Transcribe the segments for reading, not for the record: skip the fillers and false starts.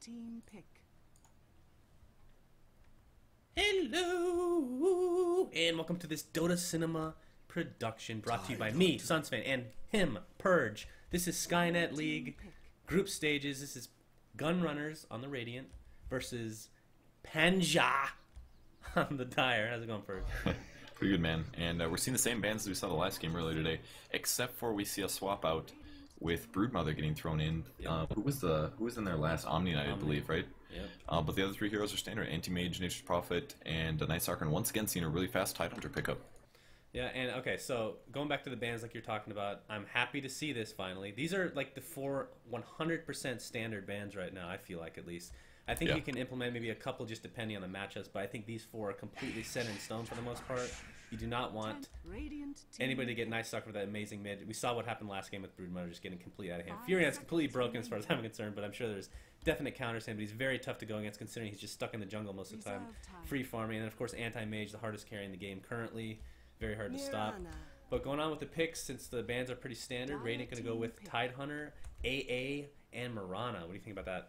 team pick. Hello, and welcome to this Dotacinema production brought to you by me, SUNSfan, and him, Purge. This is SkyNet League group stages. This is Gunrunners on the Radiant versus Panja on the Dire. How's it going, Purge? Pretty good, man. And we're seeing the same bands as we saw the last game earlier today, except for we see a swap out with Broodmother getting thrown in. Yep. Who was in their last Omni Knight, I believe, right? Yep. But the other three heroes are standard: Anti-Mage, Nature's Prophet, and Night Stalker. And once again, seeing a really fast Tidehunter pickup. Yeah, and okay, so going back to the bands like you're talking about, I'm happy to see this finally. These are like the 4 100% standard bands right now, I feel like, at least. I think you can implement maybe a couple just depending on the matchups, but I think these 4 are completely set in stone for the most part. You do not want anybody to get Night Stalker with that amazing mid. We saw what happened last game with Broodmother just getting completely out of hand. Furian's completely broken as far as I'm concerned, but I'm sure there's definite counters to him, but he's very tough to go against considering he's just stuck in the jungle most of the time, free farming. And then, of course, Anti-Mage, the hardest carry in the game currently. Very hard to stop. But going on with the picks, since the bands are pretty standard, Radiant going to go with Tidehunter, AA, and Mirana. What do you think about that?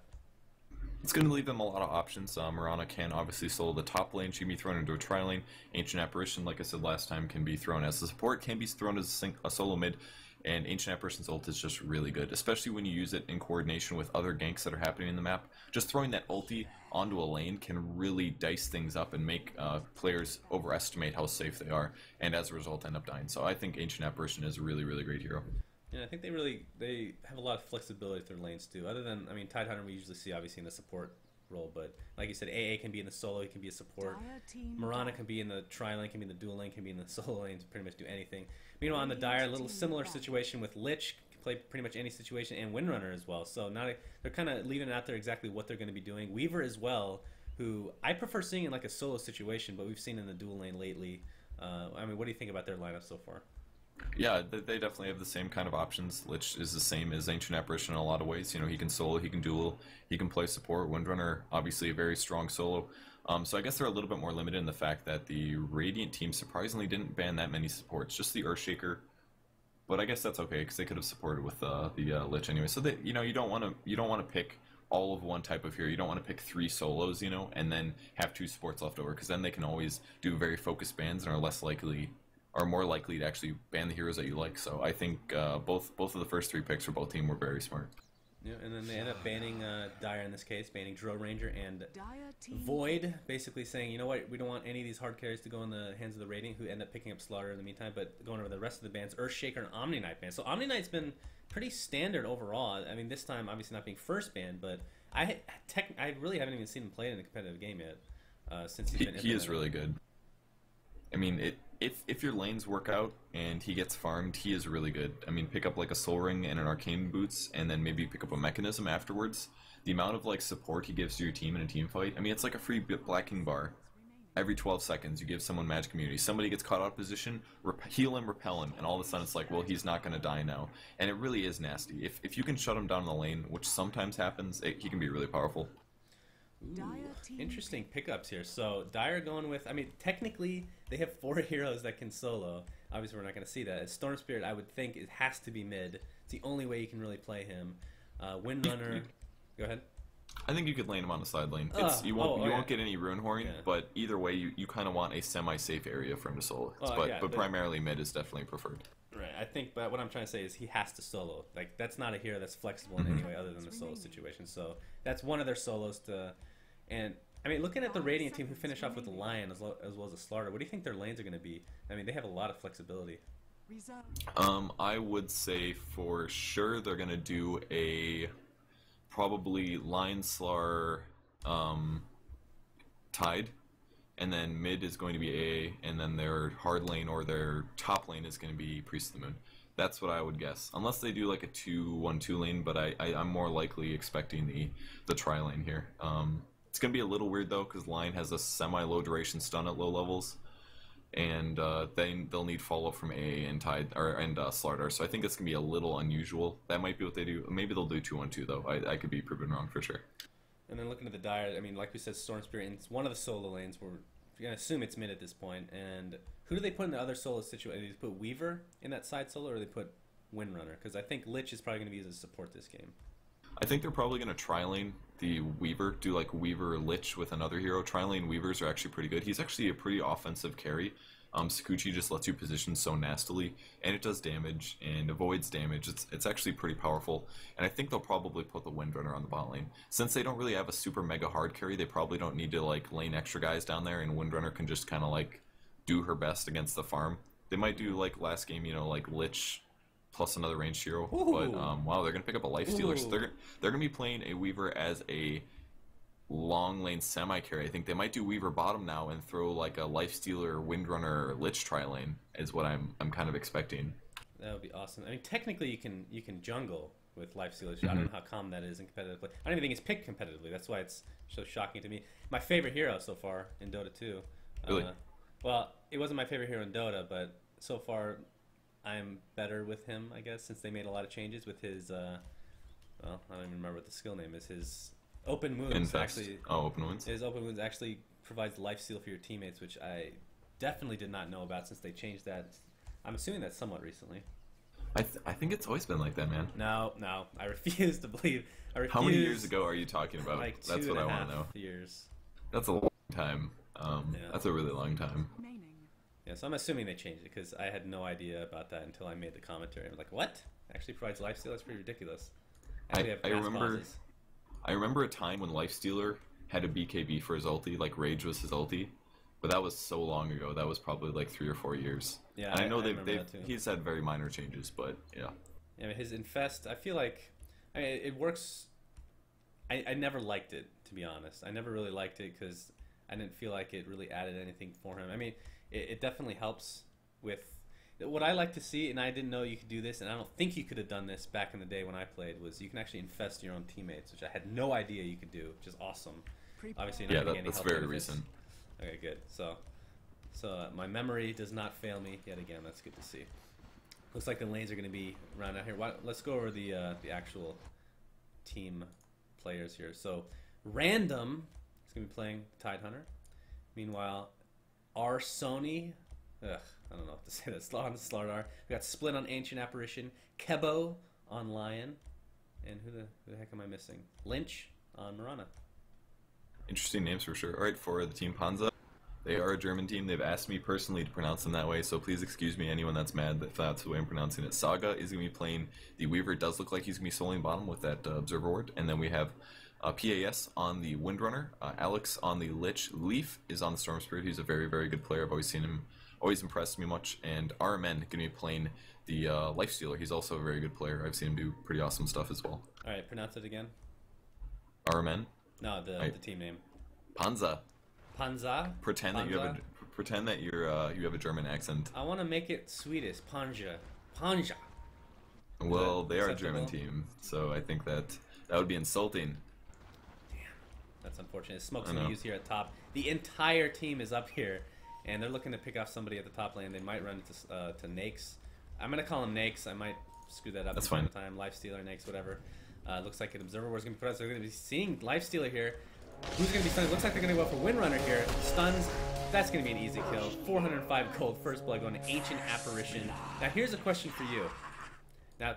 It's going to leave them a lot of options. Mirana can obviously solo the top lane. She can be thrown into a tri-lane. Ancient Apparition, like I said last time, can be thrown as a support, can be thrown as a solo mid. And Ancient Apparition's ult is just really good, especially when you use it in coordination with other ganks that are happening in the map. Just throwing that ulti onto a lane can really dice things up and make players overestimate how safe they are, and as a result end up dying. So I think Ancient Apparition is a really, really great hero. Yeah, I think they have a lot of flexibility with their lanes too. Other than, I mean, Tidehunter we usually see obviously in the support role, but like you said, AA can be in the solo, he can be a support. Mirana can be in the tri-lane, can be in the dual lane, can be in the solo lane, to pretty much do anything. Meanwhile, on the Dire, a little similar situation with Lich, can play pretty much any situation, and Windrunner as well. So now they're kind of leaving it out there exactly what they're going to be doing. Weaver as well, who I prefer seeing in like a solo situation, but we've seen in the dual lane lately. I mean, what do you think about their lineup so far? Yeah, they definitely have the same kind of options. Lich is the same as Ancient Apparition in a lot of ways. You know, he can solo, he can duel, he can play support. Windrunner, obviously a very strong solo. So I guess they're a little bit more limited in the fact that the Radiant team surprisingly didn't ban that many supports, just the Earthshaker. But I guess that's okay because they could have supported with the Lich anyway. So that, you know, you don't want to pick all of one type of hero. You don't want to pick 3 solos, you know, and then have 2 supports left over, because then they can always do very focused bans and are more likely to actually ban the heroes that you like. So I think both of the first 3 picks for both teams were very smart. Yeah, and then they end up banning Dire in this case, banning Drill Ranger and Void, basically saying, you know what, we don't want any of these hard carries to go in the hands of the Radiant, who end up picking up Slaughter in the meantime, but going over the rest of the bans, Earthshaker and Omni Knight ban. So Omni Knight's been pretty standard overall. I mean, this time obviously not being first ban, but I really haven't even seen him play in a competitive game yet since he's been implemented. He is really good. I mean, if your lanes work out and he gets farmed, he is really good. I mean, pick up like a Soul Ring and an Arcane Boots, and then maybe pick up a Mechanism afterwards. The amount of like support he gives to your team in a team fight, I mean, it's like a free blacking bar. Every 12 seconds, you give someone Magic Immunity. Somebody gets caught out of position, heal him, repel him, and all of a sudden it's like, well, he's not going to die now. And it really is nasty. If you can shut him down in the lane, which sometimes happens, he can be really powerful. Ooh, interesting pickups here. So Dire going with, I mean, technically they have 4 heroes that can solo. Obviously we're not going to see that. Storm Spirit, I would think it has to be mid. It's the only way you can really play him. Windrunner, go ahead. I think you could lane him on the side lane. You won't get any Rune Horn, but either way you kind of want a semi-safe area for him to solo. But primarily mid is definitely preferred. Right, I think, but what I'm trying to say is he has to solo. Like, that's not a hero that's flexible in any way other than the solo situation. So that's one of their solos to... And, I mean, looking at the Radiant team who finish off with the Lion as well as a Slaughter, what do you think their lanes are going to be? I mean, they have a lot of flexibility. I would say for sure they're going to do a probably Lion Slar Tide, and then mid is going to be AA, and then their hard lane or their top lane is going to be Priest of the Moon. That's what I would guess, unless they do like a 2-1-2 lane. But I'm more likely expecting the tri lane here. It's going to be a little weird though, because Lion has a semi-low duration stun at low levels, and they'll need follow-up from AA and Tide and Slardar. So I think it's going to be a little unusual. That might be what they do. Maybe they'll do 2-1-2 though. I could be proven wrong for sure. And then looking at the Dire, I mean, like we said, Storm Spirit, and it's one of the solo lanes. We're going to assume it's mid at this point. And who do they put in the other solo situation? Do they put Weaver in that side solo, or do they put Windrunner? Because I think Lich is probably going to be used as support this game. I think they're probably going to tri-lane the Weaver, do like Weaver Lich with another hero. Tri-lane Weavers are actually pretty good. He's actually a pretty offensive carry. Sakuchi just lets you position so nastily, and it does damage and avoids damage. It's actually pretty powerful, and I think they'll probably put the Windrunner on the bot lane. Since they don't really have a super mega hard carry, they probably don't need to like lane extra guys down there, and Windrunner can just kind of like do her best against the farm. They might do like last game, you know, like Lich plus another ranged hero. Ooh. But wow, they're gonna pick up a Lifestealer. So they're gonna be playing a Weaver as a long lane semi carry. I think they might do Weaver bottom now and throw like a Lifestealer, Windrunner, Lich tri lane is what I'm kind of expecting. That would be awesome. I mean, technically you can jungle with Lifestealer. I don't know how common that is in competitive play. I don't even think it's picked competitively. That's why it's so shocking to me. My favorite hero so far in Dota 2. Really? Well, it wasn't my favorite hero in Dota, but so far I'm better with him, I guess, since they made a lot of changes with his, well, I don't even remember what the skill name is. His Open Wounds actually. Oh, Open Wounds. His Open Wounds actually provides life steal for your teammates, which I definitely did not know about since they changed that. I'm assuming that's somewhat recently. I think it's always been like that, man. No, I refuse to believe. How many years ago are you talking about? Like that's what I want to know. Years. That's a long time. That's a really long time. Yeah, so I'm assuming they changed it because I had no idea about that until I made the commentary. I'm like, what? Actually provides lifesteal? That's pretty ridiculous. I remember a time when Lifestealer had a BKB for his ulti, like Rage was his ulti, but that was so long ago. That was probably like 3 or 4 years. Yeah, and I know he's had very minor changes, but yeah. Yeah, I mean, his Infest, I feel like, I mean, it works. I never liked it, to be honest. I never really liked it because I didn't feel like it really added anything for him. I mean, it definitely helps with what I like to see, and I didn't know you could do this, and I don't think you could have done this back in the day when I played, was you can actually infest your own teammates, which I had no idea you could do, which is awesome. Obviously, you're not getting any that's help very benefits. recent. Okay, good. So my memory does not fail me yet again. That's good to see. Looks like the lanes are going to be around out here. Let's go over the actual team players here. So Random is going to be playing Tidehunter. Meanwhile, our Sony, I don't know what to say. That's on Slardar. We got Split on Ancient Apparition, Kebo on Lion, and who the heck am I missing? Lynch on Mirana. Interesting names for sure. All right, for the team Panja, they are a German team. They've asked me personally to pronounce them that way, so please excuse me, anyone that's mad if that's the way I'm pronouncing it. Saga is going to be playing the Weaver. It does look like he's going to be soloing bottom with that Observer Ward, and then we have PAS on the Windrunner, Alex on the Lich, Leaf is on the Storm Spirit. He's a very, very good player. I've always seen him, always impressed me much. And RMN going to be playing the Lifestealer. He's also a very good player. I've seen him do pretty awesome stuff as well. All right, pronounce it again. RMN? No, the team name. Panja. Panja? Pretend that you have a German accent. I want to make it Swedish. Panja. Panja. Well, they are a German team, so I think that would be insulting. That's unfortunate. Smoke's going to use here at top. The entire team is up here, and they're looking to pick off somebody at the top lane. They might run to Nakes. I'm going to call him Nakes. I might screw that up. That's fine. Time. Lifestealer, Nakes, whatever. Looks like an Observer War is going to be put out, so they're going to be seeing Lifestealer here. Who's going to be stunned? Looks like they're going to go for Windrunner here. Stuns. That's going to be an easy kill. 405 gold. First blood going to Ancient Apparition. Now, here's a question for you. Now,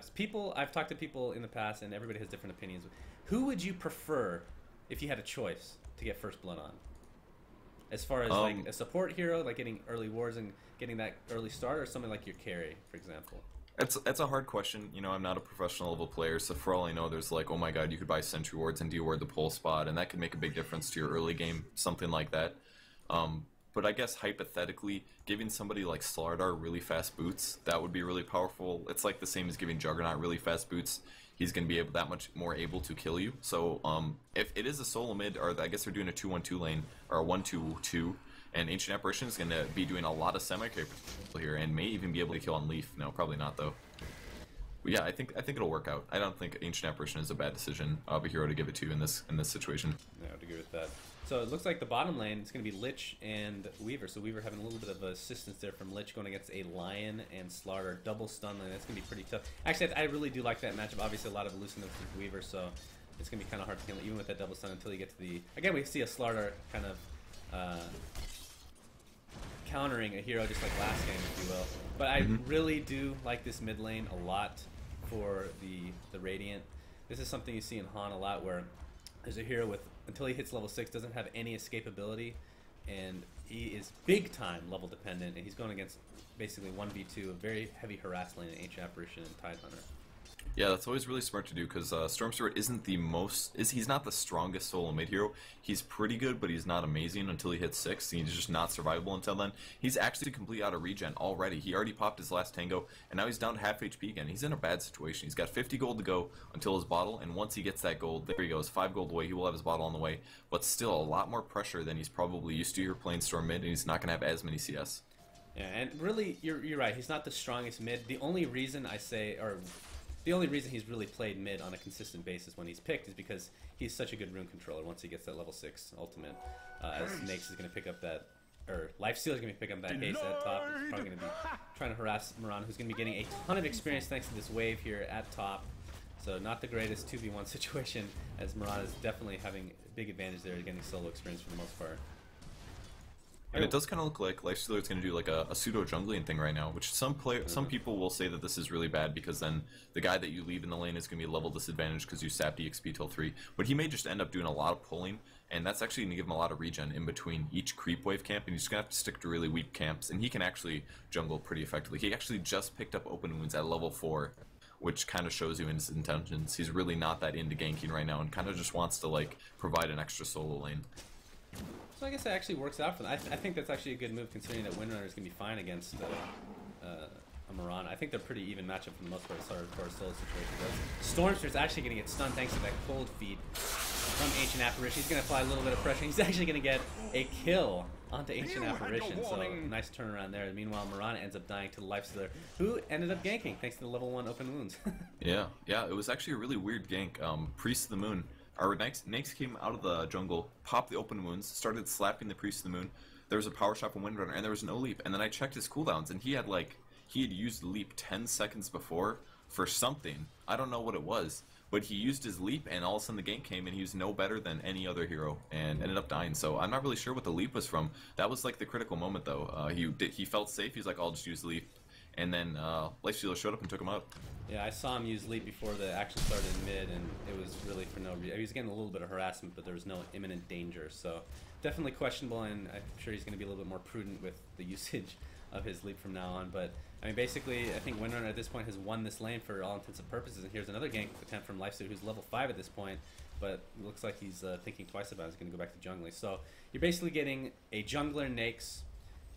I've talked to people in the past, and everybody has different opinions. Who would you prefer if you had a choice to get first blood on? As far as like a support hero, like getting early wards and getting that early start, or something like your carry, for example? That's a hard question. You know, I'm not a professional level player, so for all I know, there's like, oh my god, you could buy sentry wards and de-ward the pole spot, and that could make a big difference to your early game, something like that. But I guess hypothetically, giving somebody like Slardar really fast boots, that would be really powerful. It's like the same as giving Juggernaut really fast boots. He's going to be that much more able to kill you. So if it is a solo mid, or I guess they're doing a 2-1-2 lane, or a 1-2-2, and Ancient Apparition is going to be doing a lot of semi-carry here, and may even be able to kill on Leaf. No, probably not though. But yeah, I think it'll work out. I don't think Ancient Apparition is a bad decision of a hero to give it to in this situation. Yeah, I would agree with that. So it looks like the bottom lane is going to be Lich and Weaver. So Weaver having a little bit of assistance there from Lich, going against a Lion and Slardar. Double stun lane. That's going to be pretty tough. Actually, I really do like that matchup. Obviously, a lot of elusiveness with Weaver, so it's going to be kind of hard to kill even with that double stun until you get to the... Again, we see a Slardar kind of countering a hero just like last game, if you will. But I really do like this mid lane a lot for the Radiant. This is something you see in Han a lot where There's a hero with, until he hits level 6, doesn't have any escapability, and he is big time level dependent, and he's going against basically 1v2, a very heavy harass lane in Ancient Apparition and Tidehunter. Yeah, that's always really smart to do because Stormsteward isn't the he's not the strongest solo mid hero. He's pretty good, but he's not amazing until he hits 6. He's just not survivable until then. He's actually completely out of regen already. He already popped his last tango, and now he's down to half HP again. He's in a bad situation. He's got 50 gold to go until his bottle, and once he gets that gold, there he goes, 5 gold away. He will have his bottle on the way, but still a lot more pressure than he's probably used to here playing Storm mid, and he's not going to have as many CS. Yeah, and really, you're right. He's not the strongest mid. The only reason I say, or the only reason he's really played mid on a consistent basis when he's picked is because he's such a good rune controller once he gets that level 6 ultimate. As Naix is going to pick up that, or Lifesteal is going to be picking up that haste at top. He's probably going to be trying to harass Mirana, who's going to be getting a ton of experience thanks to this wave here at top. So not the greatest 2v1 situation, as Mirana is definitely having a big advantage there, getting solo experience for the most part. And it does kind of look like Lifestealer is going to do like a pseudo jungling thing right now, which some people will say that this is really bad because then the guy that you leave in the lane is going to be a level disadvantage because you sapped EXP till 3. But he may just end up doing a lot of pulling, and that's actually going to give him a lot of regen in between each creep wave camp, and he's just going to have to stick to really weak camps, and he can actually jungle pretty effectively. He actually just picked up open wounds at level 4, which kind of shows you in his intentions. He's really not that into ganking right now and kind of just wants to like provide an extra solo lane. So I guess it actually works out for them. I think that's actually a good move considering that Windrunner is going to be fine against a Mirana. I think they're pretty even matchup for the most part as far as solo situation goes. Stormster's actually going to get stunned thanks to that cold feed from Ancient Apparition. He's going to apply a little bit of pressure. He's actually going to get a kill onto Ancient Apparition, so nice turnaround there. Meanwhile, Mirana ends up dying to the Lifestealer, who ended up ganking thanks to the level 1 open wounds. yeah, it was actually a really weird gank. Priest of the Moon. Our Naix came out of the jungle, popped the open wounds, started slapping the Priest of the Moon. There was a power shot from Windrunner, and there was no leap. And then I checked his cooldowns, and he had used leap 10 seconds before for something. I don't know what it was, but he used his leap, and all of a sudden the gank came, and he was no better than any other hero, and ended up dying. So I'm not really sure what the leap was from. That was like the critical moment, though. He felt safe. He's like, I'll just use the leap. And then Lifestealer showed up and took him out. Yeah, I saw him use leap before the action started in mid, and it was really for no reason. He was getting a little bit of harassment, but there was no imminent danger. So definitely questionable, and I'm sure he's going to be a little bit more prudent with the usage of his leap from now on. But I mean, basically, I think Windrunner at this point has won this lane for all intents and purposes. And here's another gank attempt from Lifestealer, who's level 5 at this point, but it looks like he's thinking twice about it. He's going to go back to jungling. So you're basically getting a jungler Naix,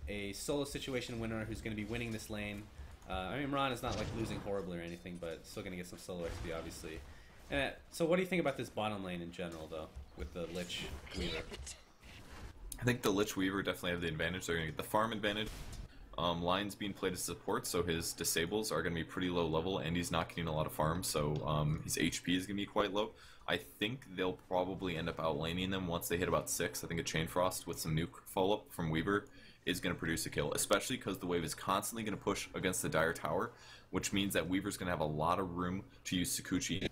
a solo situation Windrunner who's going to be winning this lane. I mean, Mirana is not like losing horribly or anything, but still going to get some solo XP, obviously. So what do you think about this bottom lane in general, though, with the Lich Weaver? I think the Lich Weaver definitely have the advantage. They're going to get the farm advantage. Lion's being played as support, so his disables are going to be pretty low level, and he's not getting a lot of farm, so his HP is going to be quite low. I think they'll probably end up outlaning them once they hit about 6. I think a Chain Frost with some nuke follow-up from Weaver is going to produce a kill, especially because the wave is constantly going to push against the Dire Tower, which means that Weaver's going to have a lot of room to use Sakuchi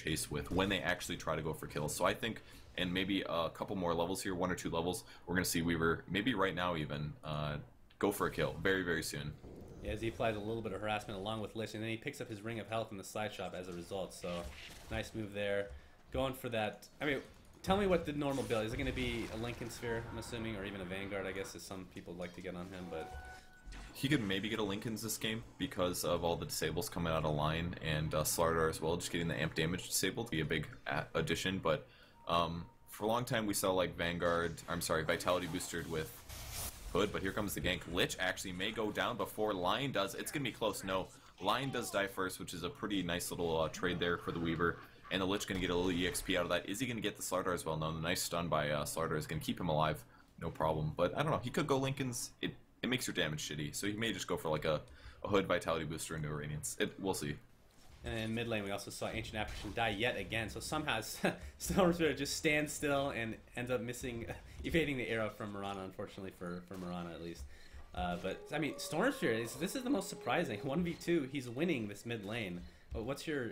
chase with when they actually try to go for kills. So I think, and maybe a couple more levels here, 1 or 2 levels, we're going to see Weaver, maybe right now even, go for a kill very, very soon. Yeah, as he applies a little bit of harassment along with Lich, and then he picks up his Ring of Health in the side shop as a result, so nice move there. Going for that, I mean, tell me what the normal build is. It going to be a Lincoln Sphere, I'm assuming, or even a Vanguard, I guess, as some people like to get on him, but he could maybe get a Lincoln's this game because of all the disables coming out of line, and Slardar as well. Just getting the amp damage disabled would be a big addition, but for a long time we saw like Vitality boosted with Hood, but here comes the gank. Lich actually may go down before Lion does. It's going to be close. No, Lion does die first, which is a pretty nice little trade there for the Weaver. And the Lich going to get a little EXP out of that. Is he going to get the Slardar as well? No, the nice stun by Slardar is going to keep him alive. No problem. But I don't know. He could go Lincoln's. It makes your damage shitty. So he may just go for like a Hood Vitality booster into Iranians. We'll see. And in mid lane, we also saw Ancient Apparition die yet again. So somehow Stormspirit just stands still and ends up evading the arrow from Mirana, unfortunately for Mirana at least. But I mean, Stormspirit, this is the most surprising. 1v2, he's winning this mid lane. But what's your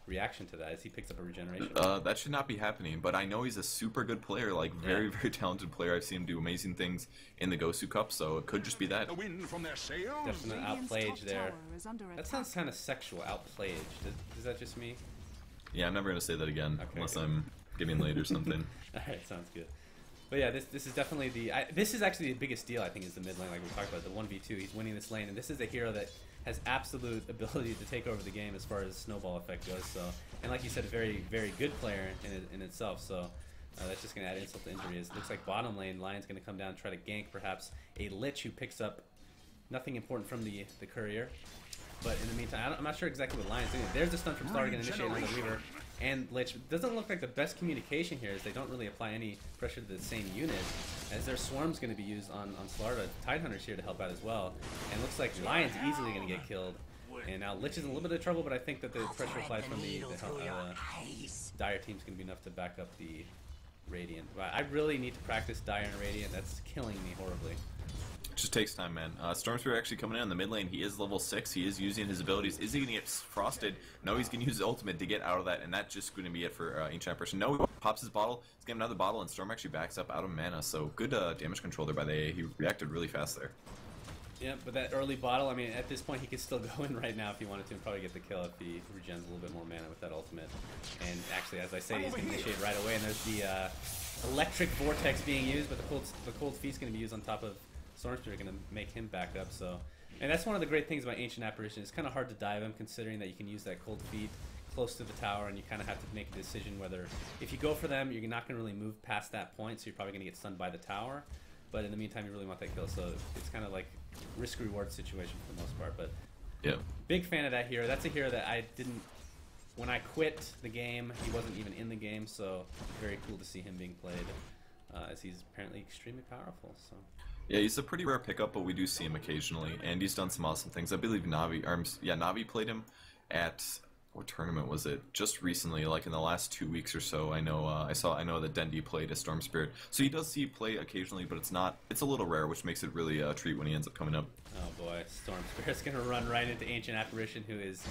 reaction to that as he picks up a regeneration? That should not be happening, but I know he's a super good player, like very, very talented player. I've seen him do amazing things in the Gosu Cup, so it could just be that. Definite outplayage there. That sounds kind of sexual, outplayage. Is that just me? Yeah, I'm never gonna say that again unless good. I'm getting late or something. All right, sounds good. But yeah, this is definitely this is actually the biggest deal, I think, is the mid lane, like we talked about, the 1v2. He's winning this lane, and this is a hero that has absolute ability to take over the game as far as snowball effect goes. So, and like you said, a very, very good player in itself. So that's just going to add insult to injury. It looks like bottom lane, Lion's going to come down and try to gank perhaps a Lich who picks up nothing important from the courier. But in the meantime, I'm not sure exactly what Lion's doing. There's the stun from Slaughter, going to initiate on the Weaver. And Lich doesn't look like the best communication here, as they don't really apply any pressure to the same unit, as their Swarm's going to be used on Slaughter. Tidehunter's here to help out as well. And looks like Lion's easily going to get killed. And now Lich is in a little bit of trouble, but I think that the pressure applied from the Dire team's going to be enough to back up the Radiant. But I really need to practice Dire and Radiant. That's killing me horribly. It just takes time, man. Stormspear actually coming in on the mid lane. He is level 6. He is using his abilities. Is he going to get frosted? No, he's going to use his ultimate to get out of that, and that's just going to be it for Ancient Apparition. No, he pops his bottle. He's getting another bottle, and Storm actually backs up out of mana. So good damage control there by the AA. He reacted really fast there. Yeah, but that early bottle, I mean, at this point he could still go in right now if he wanted to and probably get the kill if he regens a little bit more mana with that ultimate. And actually, as I said, he's going to initiate right away, and there's the electric vortex being used, but the cold feet's going to be used on top of Stormspear, going to make him back up. So, and that's one of the great things about Ancient Apparition. It's kind of hard to dive him, considering that you can use that cold feet close to the tower, and you kind of have to make a decision whether, if you go for them, you're not going to really move past that point, so you're probably going to get stunned by the tower. But in the meantime, you really want that kill, so it's kind of like risk-reward situation for the most part. But yeah, big fan of that hero. That's a hero that I didn't. When I quit the game, he wasn't even in the game, so very cool to see him being played, as he's apparently extremely powerful. So. Yeah, he's a pretty rare pickup, but we do see him occasionally, and he's done some awesome things. I believe Navi played him at, what tournament was it? Just recently, like in the last 2 weeks or so. I know that Dendi played a Storm Spirit, so he does see play occasionally, but it's a little rare, which makes it really a treat when he ends up coming up. Oh boy, Storm Spirit's gonna run right into Ancient Apparition, who is.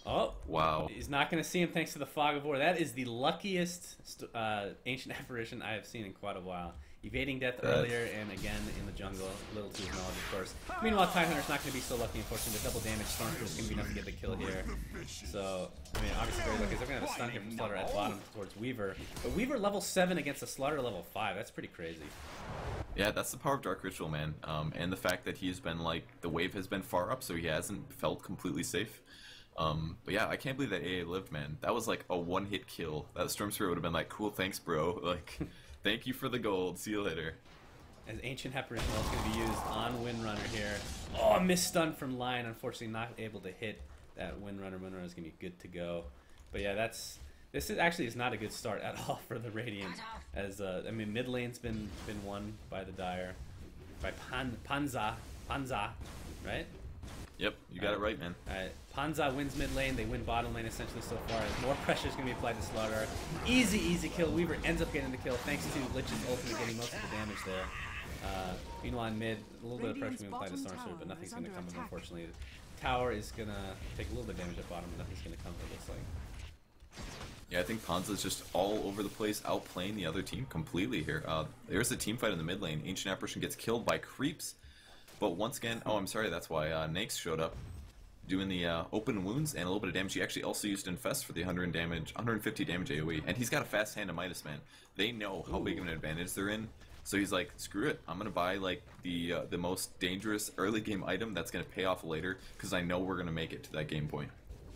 Oh, wow. He's not going to see him thanks to the Fog of War. That is the luckiest Ancient Apparition I have seen in quite a while. Evading death earlier and again in the jungle. A little to his knowledge, of course. Meanwhile, Tidehunter's not going to be so lucky, unfortunately. The double damage Stormspear is going to be enough to get the kill here. So, I mean, obviously very lucky. They're going to have a stun here from Slaughter at bottom towards Weaver. But Weaver level 7 against a Slaughter level 5. That's pretty crazy. Yeah, that's the power of Dark Ritual, man. And the fact that he's been, like, the wave has been far up, so he hasn't felt completely safe. But yeah, I can't believe that AA lived, man. That was like a one-hit kill. That Storm Spirit would have been like, cool, thanks, bro. Like, thank you for the gold. See you later. As Ancient Apparition is going to be used on Windrunner here. Oh, missed stun from Lion. Unfortunately, not able to hit that Windrunner. Windrunner is going to be good to go. But yeah, this is not a good start at all for the Radiant. As I mean, mid lane's been won by the Dire, by Panja, right? Yep, you got it right, man. Panja wins mid lane, they win bottom lane essentially so far. More pressure is going to be applied to Slaughter. Easy kill. Weaver ends up getting the kill thanks to Lich's ultimate getting most of the damage there. Meanwhile in mid, a little bit of pressure being applied to Stormspear, but nothing's going to come of it, unfortunately. Tower is going to take a little bit of damage at bottom, but nothing's going to come of it, looks like. Yeah, I think Panza's just all over the place, outplaying the other team completely here. There's a team fight in the mid lane. Ancient Apparition gets killed by creeps. But once again, oh, I'm sorry, that's why Naix showed up, doing the open wounds and a little bit of damage. He actually also used Infest for the 150 damage AoE, and he's got a fast hand to Midas, man. They know how big of an advantage they're in, so he's like, screw it, I'm gonna buy like the most dangerous early game item that's gonna pay off later, because I know we're gonna make it to that game point.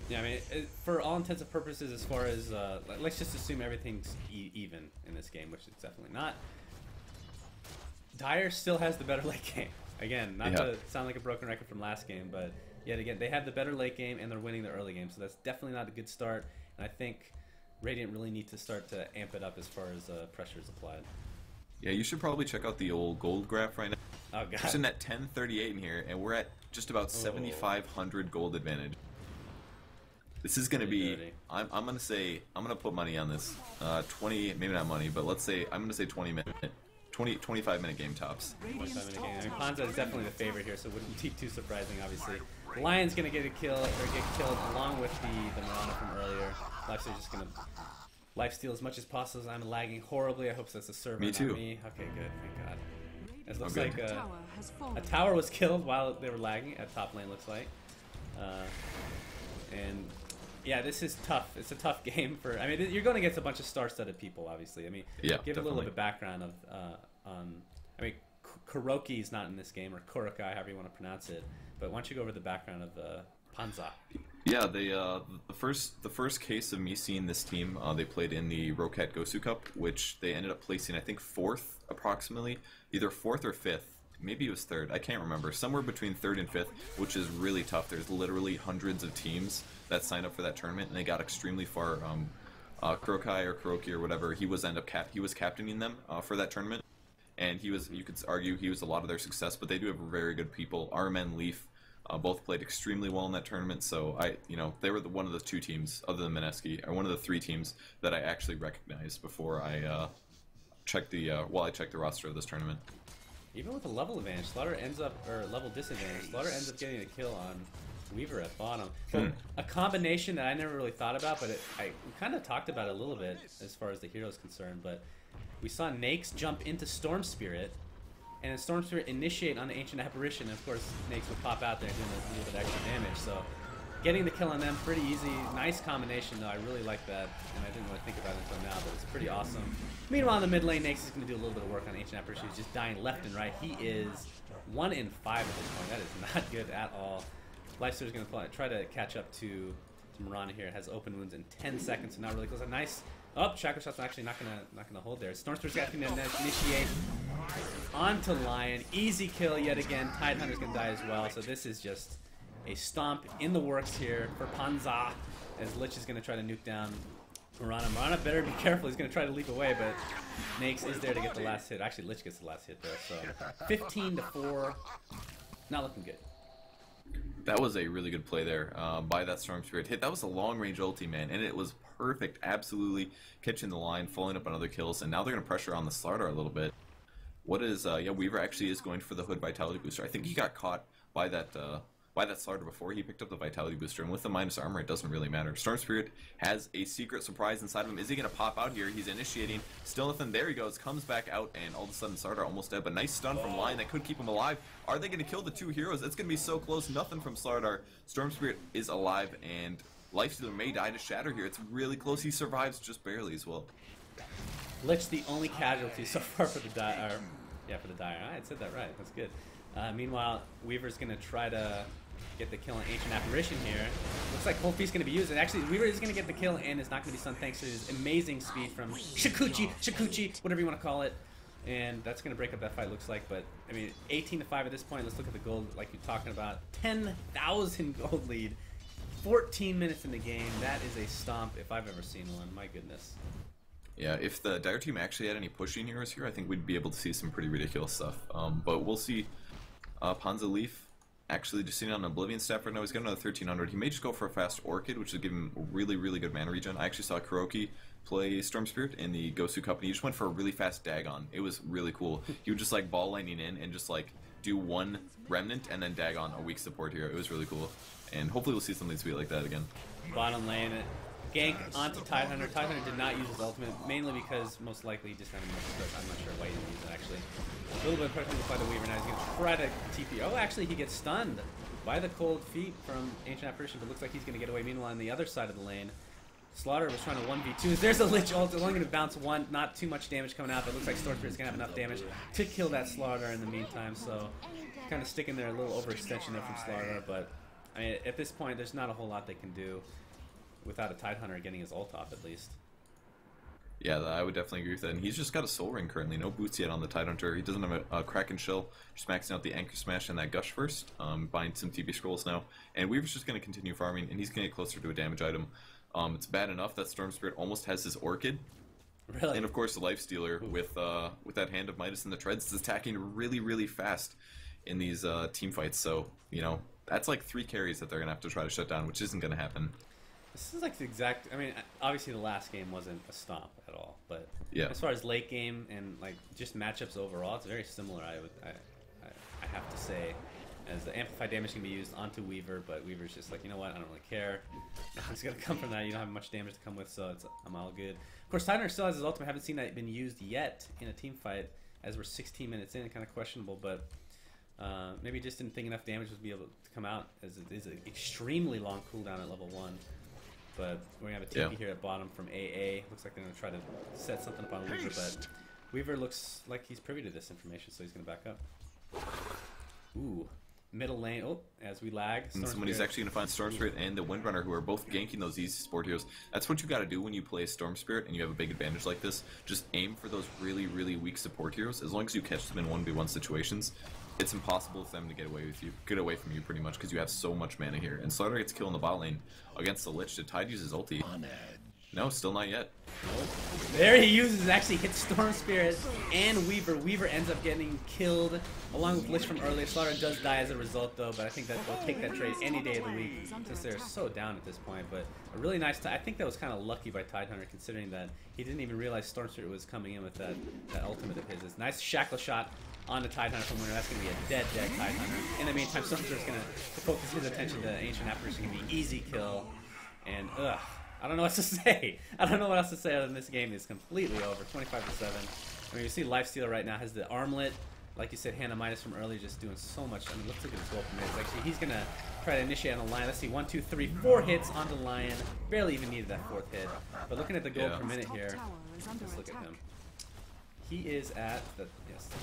Yeah, I mean, for all intents and purposes, as far as let's just assume everything's even in this game, which it's definitely not. Dire still has the better late game. Again, not to sound like a broken record from last game, but yet again, they have the better late game and they're winning the early game, so that's definitely not a good start. And I think Radiant really need to start to amp it up as far as pressure is applied. Yeah, you should probably check out the old gold graph right now. Oh god. We're sitting at 1038 in here, and we're at just about 7,500 gold advantage. This is going to be, I'm going to say, I'm going to put money on this. 20, maybe not money, but let's say, I'm going to say 25-minute game tops. 25-minute game. I mean, Panja is definitely the favorite here, so it wouldn't be too surprising, obviously. The Lion's going to get killed along with the Mirana from earlier. Lifesteal's just going to lifesteal as much as possible. As I'm lagging horribly. I hope that's a server, me too. Not me. Okay, good. Thank God. It looks like a tower was killed while they were lagging at top lane, looks like. And Yeah, this is tough. It's a tough game for. I mean, you're going against a bunch of star-studded people, obviously. I mean, yeah, give definitely. a little bit of background of. I mean, Kuroki is not in this game, or Kurokai, however you want to pronounce it. But why don't you go over the background of Panja? Yeah, they the first case of me seeing this team, they played in the Rokat Gosu Cup, which they ended up placing, I think, 4th approximately, either 4th or 5th. Maybe it was 3rd. I can't remember. Somewhere between 3rd and 5th, which is really tough. There's literally hundreds of teams that signed up for that tournament, and they got extremely far. Kurokai or Kuroki or whatever, he was captaining them for that tournament, and you could argue he was a lot of their success. But they do have very good people. Armen, Leaf, both played extremely well in that tournament. So they were one of the 2 teams, other than Mineski, or one of the 3 teams that I actually recognized before I checked the roster of this tournament. Even with a level advantage, Slaughter ends up, or level disadvantage, Slaughter ends up getting a kill on Weaver at bottom. So a combination that I never really thought about, but I kind of talked about it a little bit as far as the hero is concerned. But we saw Nakes jump into Storm Spirit, and then Storm Spirit initiate on the Ancient Apparition, and of course Nakes would pop out there doing a little bit extra damage. So getting the kill on them, pretty easy. Nice combination though, I really like that, and I didn't really think about it until now, but it's pretty awesome. Meanwhile in the mid lane, Nakes is going to do a little bit of work on Ancient Apparition. He's just dying left and right. He is 1 in 5 at this point. That is not good at all. Lifesteal's going to try to catch up to Mirana here. It has open wounds in 10 seconds, so not really close. A nice... Oh, Chakra Shot's actually not gonna hold there. Storm Spirit's going to initiate onto Lion. Easy kill yet again. Tidehunter's going to die as well, so this is just a stomp in the works here for Panja, as Lich is going to try to nuke down Mirana. Mirana better be careful. He's going to try to leap away, but Nakes is there to get the last hit. Actually, Lich gets the last hit there, so 15-4. Not looking good. That was a really good play there by that Storm Spirit hit. That was a long-range ulti, man, and it was perfect. Absolutely catching the line, following up on other kills, and now they're going to pressure on the Slaughter a little bit. What is, Weaver actually is going for the Hood Vitality Booster. I think he got caught by that Slaughter before he picked up the Vitality Booster, and with the minus armor, it doesn't really matter. Storm Spirit has a secret surprise inside of him. Is he going to pop out here? He's initiating. Still nothing. There he goes. Comes back out, and all of a sudden, Slaughter almost dead, but nice stun from Lion that could keep him alive. Are they going to kill the 2 heroes? It's going to be so close. Nothing from Slaughter. Storm Spirit is alive, and Lifestealer may die to Shatter here. It's really close. He survives just barely as well. Lich the only casualty so far for the Dire. Yeah, for the Dire. I said that right. That's good. Meanwhile, Weaver's going to try to get the kill on Ancient Apparition here. Looks like Cold Feast's going to be used, and actually Weaver is going to get the kill and is not going to be stunned thanks to his amazing speed from Shikuchi, whatever you want to call it. And that's going to break up that fight, looks like. But, I mean, 18-5 at this point. Let's look at the gold like you're talking about. 10,000 gold lead. 14 minutes in the game. That is a stomp if I've ever seen one. My goodness. Yeah, if the Dire team actually had any pushing heroes here, I think we'd be able to see some pretty ridiculous stuff. But we'll see. Panja Leaf actually just sitting on an Oblivion Staff right now. He's got another 1300. He may just go for a fast Orchid, which would give him really, really good mana regen. I actually saw Kuroki play Storm Spirit in the Gosu Cup, and he just went for a really fast Dagon. It was really cool. He would just like ball lightning in and just like do 1 Remnant and then Dagon, a weak support hero. It was really cool. And hopefully we'll see something sweet like that again. Bottom lane, gank onto Tidehunter. Tidehunter did not use his ultimate, mainly because most likely he just had a much. I'm not sure why he didn't use it actually. A little bit of pressure by the Weaver. Now he's going to try to TP. Oh, actually he gets stunned by the cold feet from Ancient Apparition, but looks like he's going to get away. Meanwhile, on the other side of the lane, Slaughter was trying to 1v2. There's a Lich ult. It's only going to bounce 1. Not too much damage coming out, but it looks like Storm Spirit's going to have enough damage to kill that Slaughter in the meantime. So kind of sticking there, a little overextension there from Slaughter, but I mean, at this point, there's not a whole lot they can do without a Tidehunter getting his ult off, at least. Yeah, I would definitely agree with that. And he's just got a Soul Ring currently. No boots yet on the Tidehunter. He doesn't have a Kraken Shell. Just maxing out the Anchor Smash and that Gush first. Buying some TP Scrolls now. And Weaver's just going to continue farming, and he's going to get closer to a damage item. It's bad enough that Storm Spirit almost has his Orchid. Really? And of course the Lifestealer with that Hand of Midas and the Treads is attacking really, really fast in these team fights. So, you know, that's like 3 carries that they're going to have to try to shut down, which isn't going to happen. This is like the exact. I mean, obviously the last game wasn't a stomp at all, but yeah, as far as late game and like just matchups overall, it's very similar. I have to say, as the amplified damage can be used onto Weaver, but Weaver's just like, you know what, I don't really care. It's gonna come from that. You don't have much damage to come with, so I'm all good. Of course, Tidehunter still has his ultimate. Haven't seen that been used yet in a team fight, as we're 16 minutes in. Kind of questionable, but maybe just didn't think enough damage would be able to come out, as it is an extremely long cooldown at level 1. but we're going to have a TP here at bottom from AA. Looks like they're going to try to set something up on Weaver, but Weaver looks like he's privy to this information, so he's going to back up. Ooh. Middle lane, as we lag. And somebody's actually going to find Storm Spirit and the Windrunner, who are both ganking those easy support heroes. That's what you got to do when you play Storm Spirit and you have a big advantage like this. Just aim for those really, really weak support heroes. As long as you catch them in 1v1 situations, it's impossible for them to get away from you pretty much, because you have so much mana here. And Slaughter gets killed in the bot lane against the Lich. Did Tide use his ulti? No, still not yet. There he actually hits Storm Spirit and Weaver. Weaver ends up getting killed along with Lich from earlier. Slaughter does die as a result though, but I think that they'll take that trade any day of the week since they're so down at this point. But a really nice I think that was kind of lucky by Tidehunter, considering that he didn't even realize Storm Spirit was coming in with that ultimate of his. It's a nice shackle shot on the Tidehunter from winner. That's going to be a dead Tidehunter. In the meantime, Storm Spirit's going to focus his attention to Ancient Apparition. Going to be easy kill. And I don't know what to say. I don't know what else to say other than this game is completely over. 25-7. I mean, you see Lifestealer right now has the armlet. Like you said, Hannah Minus from earlier just doing so much. I mean, let's look at his goal per minute. Actually, he's going to try to initiate on the Lion. Let's see, 1, 2, 3, 4 hits on the Lion. Barely even needed that 4th hit. But looking at the goal per minute here, let's look at him. He is at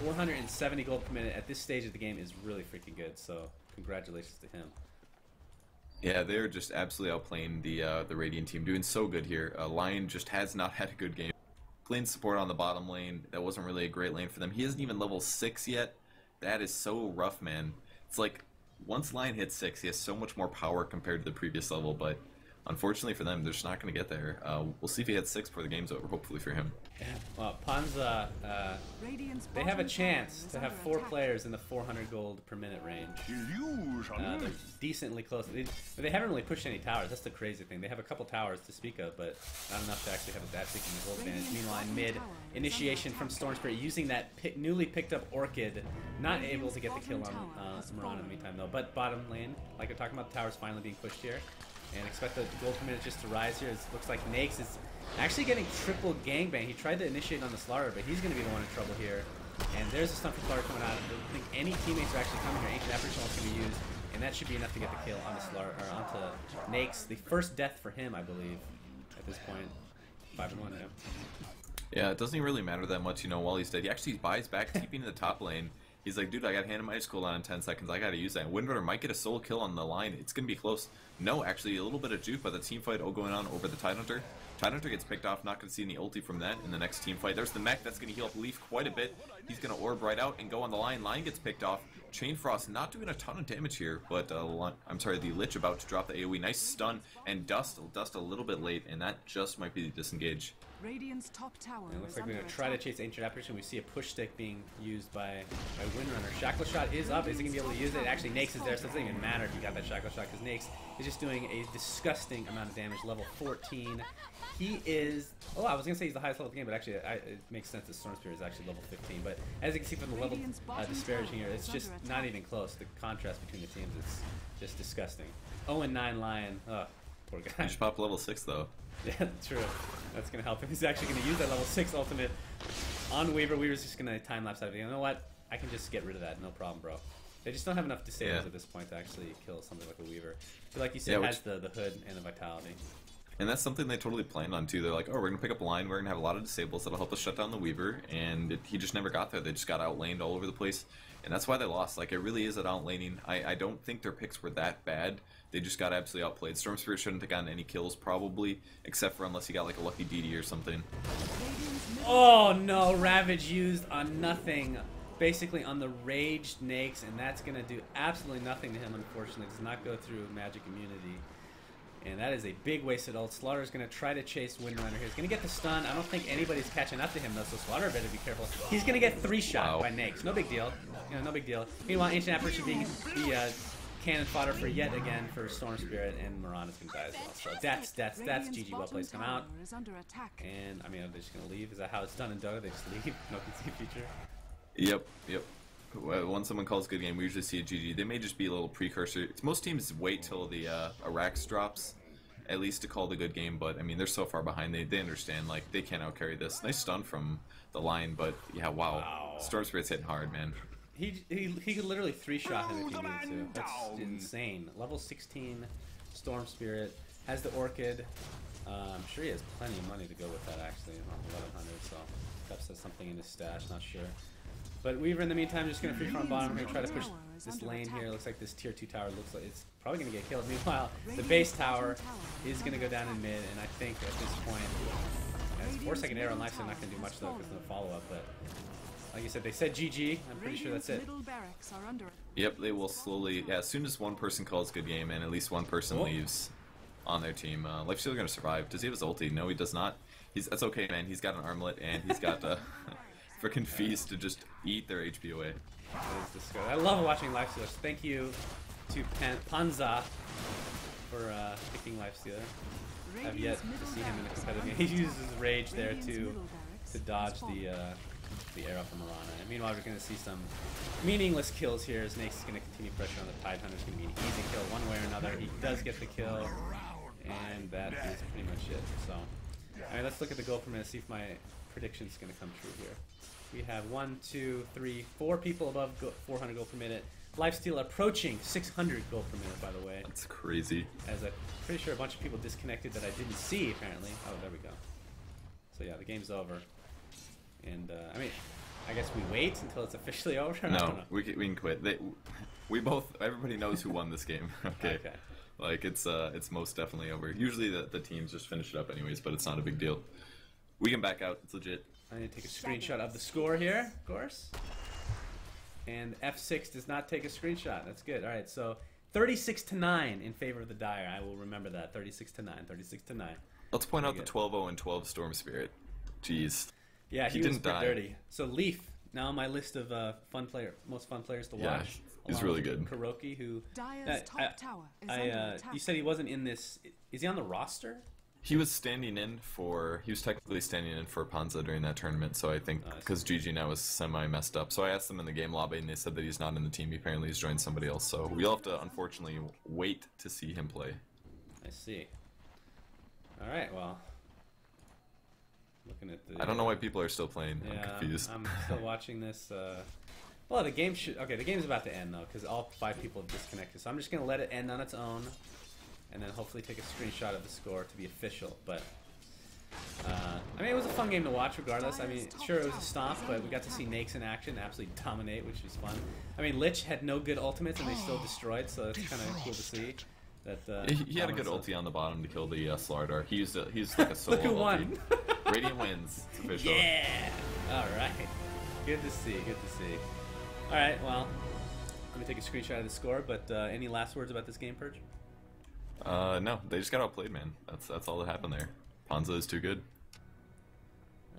470 gold per minute at this stage of the game is really freaking good. So congratulations to him. Yeah, they're just absolutely outplaying the Radiant team, doing so good here. Lion just has not had a good game. Playing support on the bottom lane, that wasn't really a great lane for them. He isn't even level 6 yet. That is so rough, man. It's like, once Lion hits 6, he has so much more power compared to the previous level, but unfortunately for them, they're just not going to get there. We'll see if he hits 6 before the game's over, hopefully for him. Yeah. Well, Panja, they have a chance to have 4 players in the 400 gold per minute range. They're decently close. They haven't really pushed any towers. That's the crazy thing. They have a couple towers to speak of, but not enough to actually have a that freaking gold advantage. Meanwhile, in mid, initiation from Storm Spirit using that newly picked up Orchid. Not able to get the kill on Mirana in the meantime, though. But bottom lane, like we're talking about, the towers finally being pushed here. And expect the gold per minute just to rise here. It looks like Nakes is actually getting triple gangbang. He tried to initiate on the Slaughter, but he's going to be the one in trouble here. And there's a stun from Slaughter coming out. I don't think any teammates are actually coming here. Ancient Apparition is going to be used, and that should be enough to get the kill on the Slaughter, or onto Nakes. The first death for him, I believe, at this point. 5-1, yeah. Yeah, it doesn't even really matter that much, you know, while he's dead. He actually buys back, keeping in the top lane. He's like, dude, I got Hannah Minus cooldown in 10 seconds. I got to use that. Windrunner might get a solo kill on the line. It's going to be close. No, actually, a little bit of juke, but the team fight going on over the Tidehunter. Tidehunter gets picked off. Not going to see any ulti from that in the next team fight. There's the mech. That's going to heal up Leaf quite a bit. He's going to orb right out and go on the line. Lion gets picked off. Chain Frost not doing a ton of damage here, but I'm sorry, the Lich about to drop the AoE. Nice stun, and Dust a little bit late, and that just might be the disengage. Radiant's top tower. It looks like we're going to try to chase Ancient Apparition. We see a push stick being used by Windrunner. Shackle Shot is up. Is he going to be able to use it? Actually, Nakes is there, so it doesn't even matter if he got that Shackle Shot, because Nakes is just doing a disgusting amount of damage. Level 14. He is... Oh, I was going to say he's the highest level of the game, but actually it makes sense that Storm Spirit is actually level 15. But as you can see from the level disparaging here, it's just not even close. The contrast between the teams is just disgusting. 0-9 Lion. Oh, poor guy. He should pop level 6, though. Yeah, true. That's going to help him. He's actually going to use that level 6 ultimate on Weaver. Weaver's just going to time-lapse out of it. You know what? I can just get rid of that. No problem, bro. They just don't have enough disables at this point to actually kill something like a Weaver. But like you said, has the hood and the vitality. And that's something they totally planned on, too. They're like, oh, we're going to pick up a line. We're going to have a lot of disables that'll help us shut down the Weaver. And he just never got there. They just got outlaned all over the place. And that's why they lost. Like, it really is at outlaning. I don't think their picks were that bad. They just got absolutely outplayed. Storm Spirit shouldn't have gotten any kills, probably, except for unless he got, like, a lucky DD or something. Oh, no. Ravage used on nothing. Basically on the raged Nakes, and that's going to do absolutely nothing to him, unfortunately. Does not go through magic immunity. And that is a big wasted ult. Slaughter's going to try to chase Windrunner here. He's going to get the stun. I don't think anybody's catching up to him, though, so Slaughter better be careful. He's going to get 3-shot by Nakes. No big deal. You know, no big deal. Meanwhile, Ancient Apparition being the cannon fodder for yet again for Storm Spirit, and Mirana's going to die as well. So that's GG. Well plays come out. And, I mean, are they just going to leave? Is that how it's done in Dota? They just leave? No concede feature? Yep. When someone calls good game, we usually see a GG. They may just be a little precursor. Most teams wait till the Arax drops, at least to call the good game, but I mean, they're so far behind, they understand, like, they can't outcarry this. Nice stun from the Lion, but yeah, wow. Storm Spirit's hitting hard, man. He could literally 3-shot him if he needed to. That's insane. Level 16 Storm Spirit. has the Orchid. I'm sure he has plenty of money to go with that, actually, on 1100, so perhaps has something in his stash, not sure. But Weaver, in the meantime, just going to free farm bottom. We're going to try to push this lane here. Looks like this tier 2 tower looks like it's probably going to get killed. Meanwhile, the base tower is going to go down in mid, and I think at this point, as 4-second arrow and life, they're not going to do much though because of the follow-up. But like you said, they said GG. I'm pretty sure that's it. Yep, they will slowly. Yeah, as soon as one person calls good game and at least one person leaves on their team, Lifestealer going to survive. Does he have his ulti? No, he does not. That's okay, man. He's got an armlet and he's got freaking Feast to just eat their HP away. I love watching Lifestealers. Thank you to Panja for picking Lifestealer. I've yet to see him in a competitive game. He uses Rage there to dodge the arrow from Mirana. And meanwhile, we're going to see some meaningless kills here. Snakes is going to continue pressure on the Tidehunter. It's going to be an easy kill one way or another. He does get the kill, and that is pretty much it. So, all right, let's look at the goal per minute, see if my prediction is going to come true here. We have 1, 2, 3, 4 people above 400 gold per minute. Lifesteal approaching 600 gold per minute, by the way. That's crazy. As I'm pretty sure a bunch of people disconnected that I didn't see, apparently. Oh, there we go. So yeah, the game's over. And, I mean, I guess we wait until it's officially over? No, we can quit. Everybody knows who won this game. Okay. Like, it's most definitely over. Usually the teams just finish it up anyways, but it's not a big deal. We can back out. It's legit. I need to take a screenshot of the score here, of course. And F6 does not take a screenshot. That's good. All right, so 36-9 in favor of the Dire. I will remember that. 36-9. 36-9. Let's point out the 12-0 and 12 Storm Spirit. Jeez. Yeah, he was pretty dirty. So Leaf, now on my list of most fun players to watch. Yeah, he's really good. Kuroki, who you said he wasn't in this. Is he on the roster? He was technically standing in for Panza during that tournament, so I think because GG now is semi-messed up. So I asked them in the game lobby, and they said that he's not in the team. Apparently he's joined somebody else, so we'll have to, unfortunately, wait to see him play. I see. Alright, well. Looking at the... I don't know why people are still playing. Yeah, I'm confused. I'm still watching this. Well, the game should... Okay, the game's about to end, though, because all 5 people have disconnected. So I'm just going to let it end on its own. And then hopefully take a screenshot of the score to be official. But, I mean, it was a fun game to watch regardless. I mean, sure, it was a stomp, but we got to see Nakes in action absolutely dominate, which was fun. I mean, Lich had no good ultimates, and they still destroyed, so it's kind of cool to see. That he had a good ulti on the bottom to kill the Slardar. He used like a solo Look who won! Radiant wins. It's official. Yeah! Alright. Good to see, good to see. Alright, well, let me take a screenshot of the score, but any last words about this game, Purge? No, they just got outplayed, man. That's all that happened there. Panza is too good.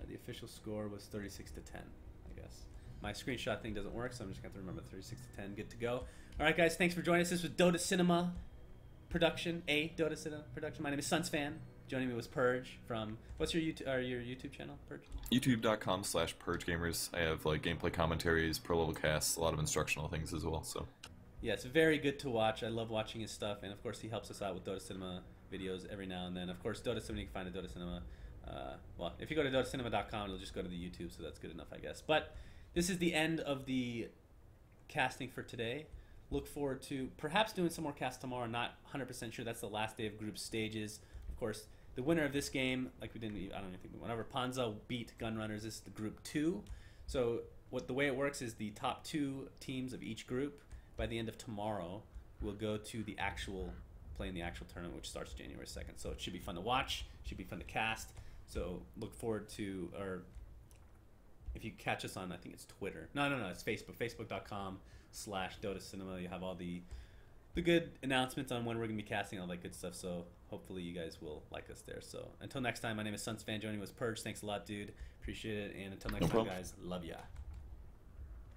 The official score was 36-10, I guess. My screenshot thing doesn't work, so I'm just going to have to remember 36-10. Good to go. All right, guys, thanks for joining us. This was Dotacinema production, Dotacinema production. My name is SUNSfan. Joining me was Purge from... What's your YouTube channel, Purge? YouTube.com/PurgeGamers. I have like gameplay commentaries, pro level casts, a lot of instructional things as well. So. Yeah, it's very good to watch. I love watching his stuff, and of course he helps us out with Dotacinema videos every now and then. Of course, Dotacinema, you can find at Dotacinema. Well, if you go to dotacinema.com, it'll just go to the YouTube, so that's good enough, I guess. But this is the end of the casting for today. Look forward to perhaps doing some more casts tomorrow. Not 100% sure. That's the last day of group stages. Of course, the winner of this game, like we didn't, I don't even think we went over. Panja beat Gunrunners. This is the group 2. So the way it works is the top 2 teams of each group by the end of tomorrow will go to play in the actual tournament, which starts January 2nd. So it should be fun to watch. Should be fun to cast. So look forward to, or if you catch us on, I think it's Twitter. No, it's Facebook. Facebook.com/Dotacinema. You have all the good announcements on when we're going to be casting, all that good stuff. So hopefully you guys will like us there. So until next time, my name is SUNSfan. Joining me was Purge. Thanks a lot, dude. Appreciate it. And until next time, guys, love ya.